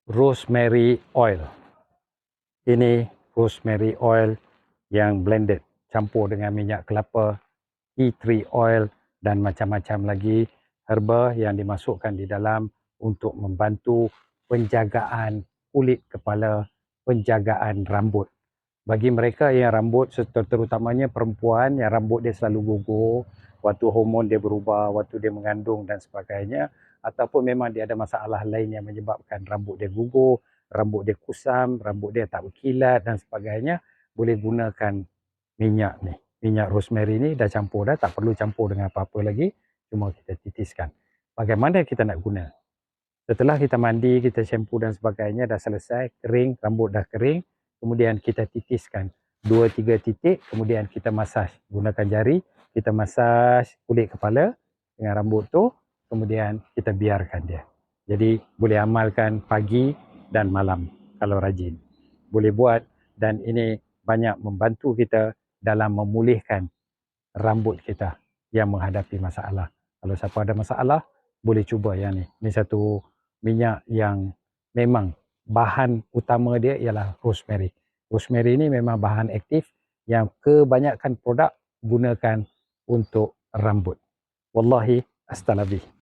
rosemary oil. Ini rosemary oil yang blended, campur dengan minyak kelapa, tea tree oil dan macam-macam lagi herba yang dimasukkan di dalam untuk membantu penjagaan kulit kepala, penjagaan rambut. Bagi mereka yang rambut, terutamanya perempuan yang rambut dia selalu gugur, waktu hormon dia berubah, waktu dia mengandung dan sebagainya, ataupun memang dia ada masalah lain yang menyebabkan rambut dia gugur, rambut dia kusam, rambut dia tak berkilat dan sebagainya, boleh gunakan minyak ni. Minyak rosemary ni dah campur dah, tak perlu campur dengan apa-apa lagi, cuma kita titiskan. Bagaimana kita nak guna? Setelah kita mandi, kita shampoo dan sebagainya, dah selesai, kering, rambut dah kering, kemudian kita titiskan 2-3 titik, kemudian kita masaj. Gunakan jari, kita masaj kulit kepala dengan rambut tu, kemudian kita biarkan dia. Jadi boleh amalkan pagi dan malam kalau rajin. Boleh buat dan ini banyak membantu kita dalam memulihkan rambut kita yang menghadapi masalah. Kalau siapa ada masalah, boleh cuba yang ni. Ini satu minyak yang memang bahan utama dia ialah rosemary. Rosemary ni memang bahan aktif yang kebanyakan produk gunakan untuk rambut. Wallahi astagfirullah.